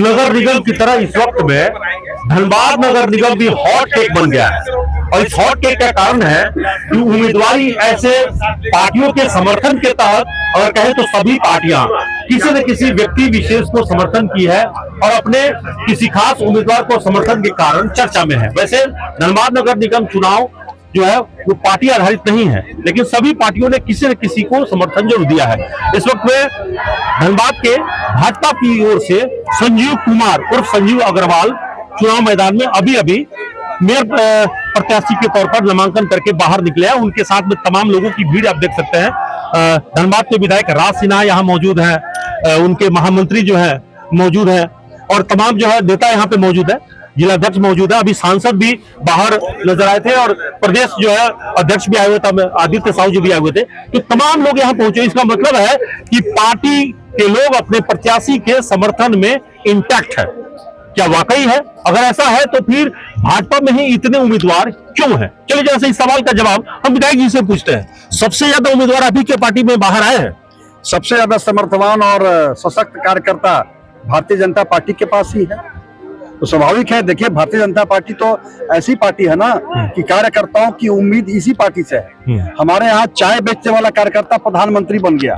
नगर निगम की तरह इस वक्त में धनबाद नगर निगम भी हॉट टेक बन गया है। और इस हॉट टेक का कारण है कि उम्मीदवारी ऐसे पार्टियों के समर्थन के तहत, अगर कहें तो सभी पार्टियां किसी न किसी व्यक्ति विशेष को समर्थन की है और अपने किसी खास उम्मीदवार को समर्थन के कारण चर्चा में है। वैसे धनबाद नगर निगम चुनाव जो है वो पार्टी आधारित नहीं है, लेकिन सभी पार्टियों ने किसी न किसी को समर्थन जरूर दिया है। इस वक्त में धनबाद के भाजपा की ओर से संजीव कुमार उर्फ संजीव अग्रवाल चुनाव मैदान में अभी मेयर प्रत्याशी के तौर पर नामांकन करके बाहर निकले हैं। उनके साथ में तमाम लोगों की भीड़ आप देख सकते हैं। धनबाद के विधायक राज सिन्हा यहाँ मौजूद है, उनके महामंत्री जो है मौजूद है और तमाम जो है नेता यहाँ पे मौजूद है, जिलाध्यक्ष मौजूद है। अभी सांसद भी बाहर नजर आए थे और प्रदेश जो है अध्यक्ष भी आए हुए थे, आदित्य साहू जी भी आए हुए थे। तो तमाम लोग यहाँ पहुंचे। इसका मतलब है कि पार्टी के लोग अपने प्रत्याशी के समर्थन में इंटैक्ट है। क्या वाकई है? अगर ऐसा है तो फिर भाजपा में ही इतने उम्मीदवार क्यों हैं? चलिए जैसे इस सवाल का जवाब हम विधायक जी से पूछते हैं। सबसे ज्यादा उम्मीदवार अभी के पार्टी में बाहर आए हैं। सबसे ज्यादा समर्थवान और सशक्त कार्यकर्ता भारतीय जनता पार्टी के पास ही है। तो स्वाभाविक है, देखिए भारतीय जनता पार्टी तो ऐसी पार्टी है ना कि कार्यकर्ताओं की उम्मीद इसी पार्टी से है। हमारे यहाँ चाय बेचने वाला कार्यकर्ता प्रधानमंत्री बन गया,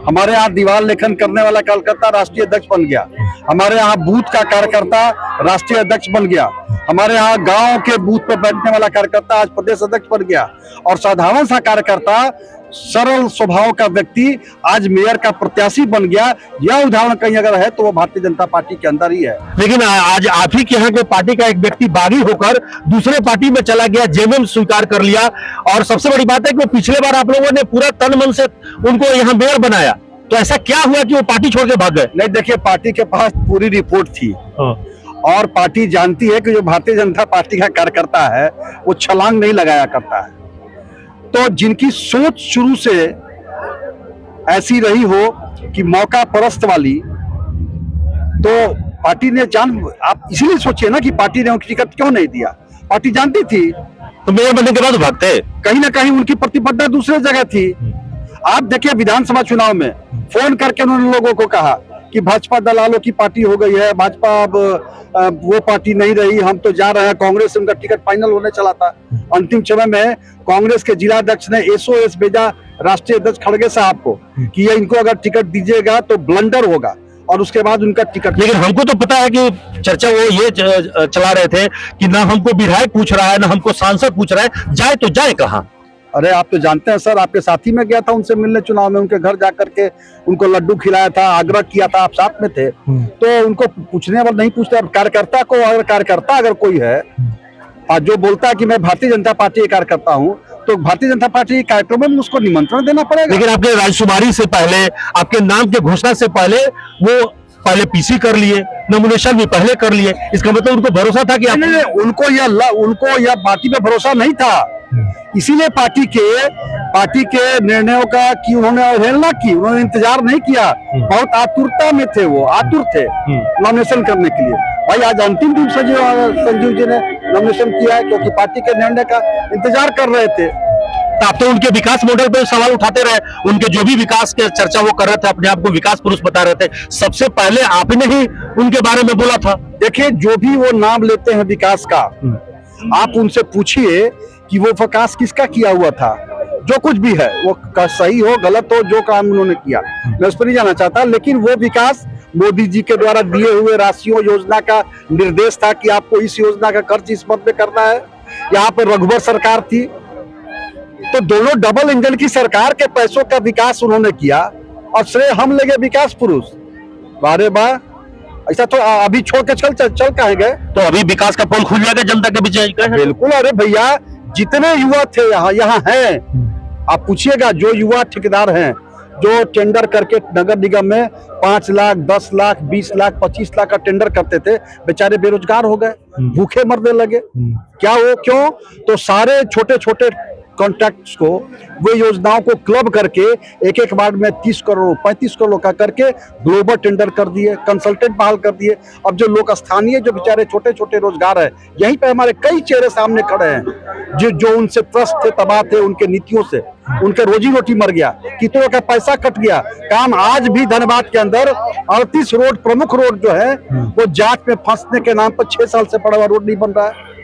हमारे यहाँ दीवार लेखन करने वाला कार्यकर्ता राष्ट्रीय अध्यक्ष बन गया, हमारे यहाँ बूथ का कार्यकर्ता राष्ट्रीय अध्यक्ष बन गया, हमारे यहाँ गांव के बूथ पर बैठने वाला कार्यकर्ता आज प्रदेश अध्यक्ष बन गया और साधारण सा कार्यकर्ता सरल स्वभाव का व्यक्ति आज मेयर का प्रत्याशी बन गया। यह उदाहरण कहीं अगर है तो वो भारतीय जनता पार्टी के अंदर ही है। लेकिन आज आप ही के यहाँ के पार्टी का एक व्यक्ति बागी होकर दूसरे पार्टी में चला गया, जेएमएम स्वीकार कर लिया और सबसे बड़ी बात है कि वो पिछले बार आप लोगों ने पूरा तन मन से उनको यहाँ मेयर बनाया। तो ऐसा क्या हुआ कि वो पार्टी छोड़ के भाग गए? नहीं, देखिए पार्टी के पास पूरी रिपोर्ट थी और पार्टी जानती है कि जो भारतीय जनता पार्टी का कार्यकर्ता है वो छलांग नहीं लगाया करता है। तो जिनकी सोच शुरू से ऐसी रही हो कि मौका परस्त वाली, तो पार्टी ने आप इसीलिए सोचिए ना कि पार्टी ने उनकी टिकट क्यों नहीं दिया। पार्टी जानती थी तो मेयर बनने के बाद भागते। कहीं ना कहीं उनकी प्रतिबद्धता दूसरे जगह थी। आप देखिए विधानसभा चुनाव में फोन करके उन्होंने लोगों को कहा कि भाजपा दलालों की पार्टी हो गई है, भाजपा अब वो पार्टी नहीं रही, हम तो जा रहे हैं कांग्रेस से। उनका टिकट फाइनल होने चला था। अंतिम समय में कांग्रेस के जिलाध्यक्ष ने एसओएस भेजा राष्ट्रीय अध्यक्ष खड़गे साहब को कि ये इनको अगर टिकट दीजिएगा तो ब्लंडर होगा, और उसके बाद उनका टिकट। लेकिन हमको तो पता है कि चर्चा वो ये चला रहे थे कि ना हमको विधायक पूछ रहा है ना हमको सांसद पूछ रहा है, जाए तो जाए कहाँ। अरे आप तो जानते हैं सर, आपके साथी में गया था उनसे मिलने चुनाव में, उनके घर जाकर के उनको लड्डू खिलाया था, आग्रह किया था, आप साथ में थे। तो उनको पूछने वाला नहीं पूछता। कार्यकर्ता को अगर कार्यकर्ता अगर कोई है और जो बोलता है कि मैं भारतीय जनता पार्टी का कार्यकर्ता हूँ, तो भारतीय जनता पार्टी के कार्यक्रम में उसको निमंत्रण देना पड़ेगा। लेकिन आपके राजकुमारी से पहले, आपके नाम के घोषणा से पहले वो पहले पीसी कर लिए, नॉमिनेशन भी पहले कर लिए। इसका मतलब उनको भरोसा था कि नहीं, उनको यह पार्टी पे भरोसा नहीं था। इसीलिए पार्टी के निर्णयों का की उन्होंने अवहेलना की, उन्होंने इंतजार नहीं किया। बहुत आतुरता में थे, वो आतुर थे नॉमिनेशन करने के लिए। भाई आज अंतिम दिन संजीव जी ने नॉमिनेशन किया है क्योंकि पार्टी के निर्णय का इंतजार कर रहे थे। आप तो उनके विकास मॉडल पे सवाल उठाते रहे, उनके जो भी विकास के चर्चा वो कर रहे थे, अपने आप को विकास पुरुष बता रहे थे। सबसे पहले आपने ही उनके बारे में बोला था। देखिए जो भी वो नाम लेते हैं विकास का, आप उनसे पूछिए कि वो विकास किसका किया हुआ था। जो कुछ भी है वो सही हो गलत हो, जो काम उन्होंने किया मैं उस पर नहीं जाना चाहता, लेकिन वो विकास मोदी जी के द्वारा दिए हुए राशियों योजना का निर्देश था कि आपको इस योजना का खर्च इस मद में करना है। यहाँ पर रघुवर सरकार थी, तो दोनों डबल इंजन की सरकार के पैसों का विकास उन्होंने किया और श्रेय हम ले गए विकास पुरुष। बारे बा ऐसा तो अभी छोड़ के चल कहे गए। तो अभी विकास का पोल खुल जाएगा जनता के बीच। बिल्कुल। अरे भैया जितने युवा थे यहाँ हैं, आप पूछिएगा जो युवा ठेकेदार हैं जो टेंडर करके नगर निगम में 5 लाख 10 लाख 20 लाख 25 लाख का टेंडर करते थे, बेचारे बेरोजगार हो गए, भूखे मरने लगे। क्या वो क्यों? तो सारे छोटे छोटे कॉन्ट्रैक्ट्स को, वो योजनाओं को क्लब करके एक एक वार्ड में 30 करोड़ 35 करोड़ का करके ग्लोबल टेंडर कर दिए, कंसल्टेंट बहाल कर दिए। अब जो लोग स्थानीय जो बेचारे छोटे छोटे रोजगार है, यहीं पे हमारे कई चेहरे सामने खड़े हैं जो उनसे त्रस्त थे, तबाह थे, उनके नीतियों से उनके रोजी रोटी मर गया, कितनों का पैसा कट गया। काम आज भी धनबाद के अंदर 38 रोड, प्रमुख रोड जो है वो जांच में फंसने के नाम पर 6 साल से पड़ा हुआ रोड नहीं बन रहा है।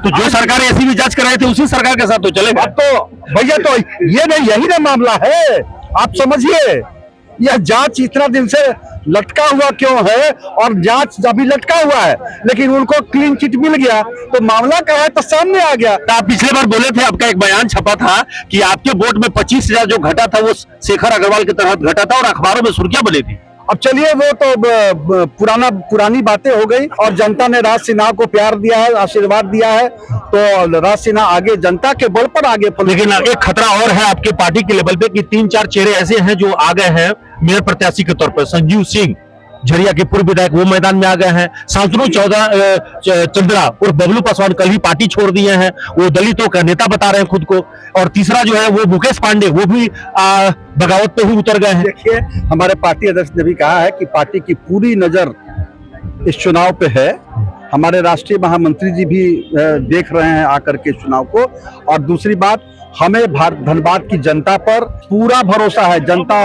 तो जो सरकार ऐसी भी जांच कराई थी उसी सरकार के साथ तो चलेगा। अब तो भैया तो ये नहीं, यही ना मामला है। आप समझिए, यह जांच इतना दिन से लटका हुआ क्यों है, और जांच अभी लटका हुआ है, लेकिन उनको क्लीन चिट मिल गया तो मामला क्या है तो सामने आ गया। तो आप पिछले बार बोले थे, आपका एक बयान छपा था कि आपके वोट में 25,000 जो घटा था वो शेखर अग्रवाल के तहत घटा था और अखबारों में सुर्खियां बनी थी। अब चलिए, वो तो पुरानी बातें हो गई, और जनता ने राज सिन्हा को प्यार दिया है, आशीर्वाद दिया है, तो राज सिन्हा आगे जनता के बल पर आगे। लेकिन एक खतरा और है आपके पार्टी के लेवल पे कि 3-4 चेहरे ऐसे हैं जो आ गए हैं मेयर प्रत्याशी के तौर पर। संजीव सिंह झरिया के पूर्व विधायक वो मैदान में आ गए हैं। शांतनु चंद्रा और बबलू पासवान कल ही पार्टी छोड़ दिए हैं, वो दलितों का नेता बता रहे हैं खुद को। और तीसरा जो है वो मुकेश पांडे, वो भी बगावत पे ही उतर गए हैं। देखिए, हमारे पार्टी अध्यक्ष ने भी कहा है कि पार्टी की पूरी नजर इस चुनाव पे है। हमारे राष्ट्रीय महामंत्री जी भी देख रहे हैं आकर के चुनाव को। और दूसरी बात, हमें धनबाद की जनता पर पूरा भरोसा है, जनता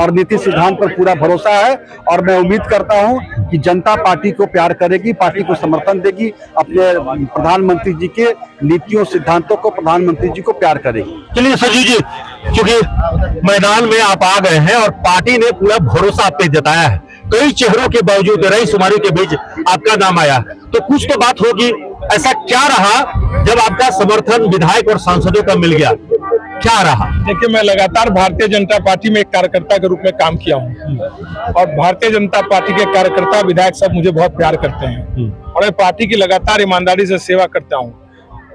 और नीति सिद्धांत पर पूरा भरोसा है, और मैं उम्मीद करता हूं कि जनता पार्टी को प्यार करेगी, पार्टी को समर्थन देगी, अपने प्रधानमंत्री जी के नीतियों सिद्धांतों को, प्रधानमंत्री जी को प्यार करेगी। चलिए संजीव जी, क्योंकि मैदान में आप आ गए हैं और पार्टी ने पूरा भरोसा आप पे जताया है, कई चेहरों के बावजूद रही शुमारी के बीच आपका नाम आया, तो कुछ तो बात होगी। ऐसा क्या रहा जब आपका समर्थन विधायक और सांसदों का मिल गया, क्या रहा? देखिए, मैं लगातार भारतीय जनता पार्टी में एक कार्यकर्ता के रूप में काम किया हूं, और भारतीय जनता पार्टी के कार्यकर्ता विधायक सब मुझे बहुत प्यार करते हैं, और मैं पार्टी की लगातार ईमानदारी से सेवा करता हूं।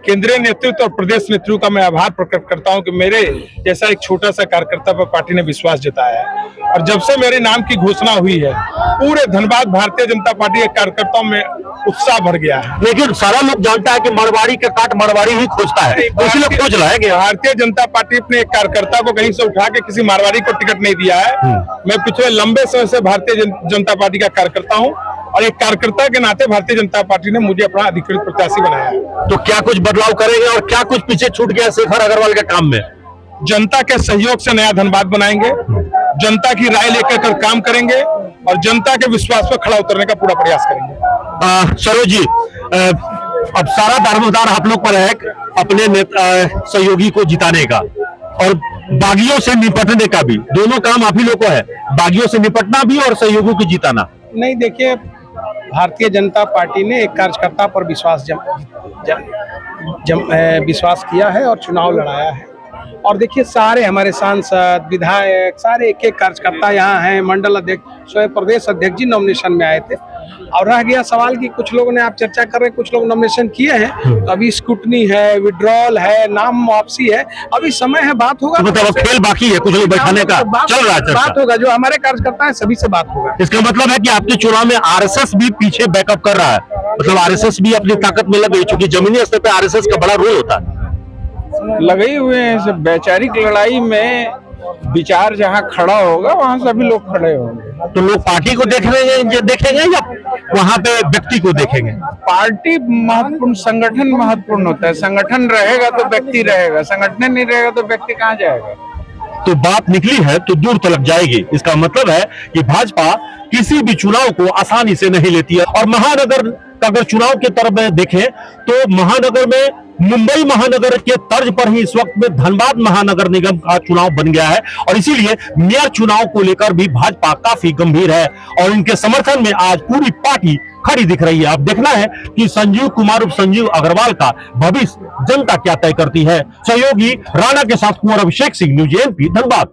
केंद्रीय नेतृत्व और प्रदेश नेतृत्व का मैं आभार प्रकट करता हूं कि मेरे जैसा एक छोटा सा कार्यकर्ता पर पार्टी ने विश्वास जताया है। और जब से मेरे नाम की घोषणा हुई है, पूरे धनबाद भारतीय जनता पार्टी के कार्यकर्ताओं में उत्साह भर गया है। लेकिन सारा लोग जानता है कि मारवाड़ी का काट मारवाड़ी ही खोजता है, इसी लोग खोज रहा है कि भारतीय जनता पार्टी अपने एक कार्यकर्ता को कहीं से उठा के किसी मारवाड़ी को टिकट नहीं दिया है। मैं पिछले लंबे समय से भारतीय जनता पार्टी का कार्यकर्ता हूं, और एक कार्यकर्ता के नाते भारतीय जनता पार्टी ने मुझे अपना अधिकृत प्रत्याशी बनाया है। तो क्या कुछ बदलाव करेंगे और क्या कुछ पीछे छूट गया शेखर अग्रवाल के काम में? जनता के सहयोग से नया धनबाद बनाएंगे, जनता की राय लेकर कर काम करेंगे, और जनता के विश्वास पर खड़ा उतरने का पूरा प्रयास करेंगे। सरोज जी, अब सारा दारोमदार आप लोग पर है अपने सहयोगी को जिताने का और बागियों से निपटने का भी, दोनों काम आप ही लोग को है, बागियों से निपटना भी और सहयोगियों को जिताना। नहीं, देखिए, भारतीय जनता पार्टी ने एक कार्यकर्ता पर विश्वास किया है और चुनाव लड़ाया है। और देखिए, सारे हमारे सांसद, विधायक, सारे एक एक कार्यकर्ता यहाँ हैं। मंडल अध्यक्ष, स्वयं प्रदेश अध्यक्ष जी नॉमिनेशन में आए थे। और रह गया सवाल कि कुछ लोगों ने, आप चर्चा कर रहे हैं, कुछ लोग नॉमिनेशन किए हैं, तो अभी स्क्रूटनी है, विड्रॉल है, नाम वापसी है, अभी समय है, बात होगा। तो मतलब खेल बाकी है, कुछ लोग बैठाने का चल रहा है, बात होगा, जो हमारे कार्यकर्ता है सभी से बात होगा। इसका मतलब है कि आपके चुनाव में आरएसएस भी पीछे बैकअप कर रहा है, मतलब आरएसएस भी अपनी ताकत में लग गई, क्योंकि जमीनी स्तर पे आरएसएस का बड़ा रोल होता है। लगे हुए हैं सब। वैचारिक लड़ाई में विचार जहां खड़ा होगा वहां सभी लोग खड़े होंगे। तो लोग पार्टी को देखेंगे या वहां पे व्यक्ति को देखेंगे? पार्टी महत्वपूर्ण, संगठन महत्वपूर्ण होता है। संगठन रहेगा तो व्यक्ति रहेगा, संगठन नहीं रहेगा तो व्यक्ति कहाँ जाएगा। तो बात निकली है तो दूर तलक जाएगी। इसका मतलब है कि भाजपा किसी भी चुनाव को आसानी से नहीं लेती है। और महानगर का अगर चुनाव के तरफ में देखें तो महानगर में मुंबई महानगर के तर्ज पर ही इस वक्त में धनबाद महानगर निगम का चुनाव बन गया है, और इसीलिए मेयर चुनाव को लेकर भी भाजपा काफी गंभीर है और इनके समर्थन में आज पूरी पार्टी खड़ी दिख रही है। अब देखना है कि संजीव कुमार उर्फ संजीव अग्रवाल का भविष्य जनता क्या तय करती है। सहयोगी राणा के साथ कुंवर अभिषेक सिंह, न्यूज़ एएनपी धनबाद।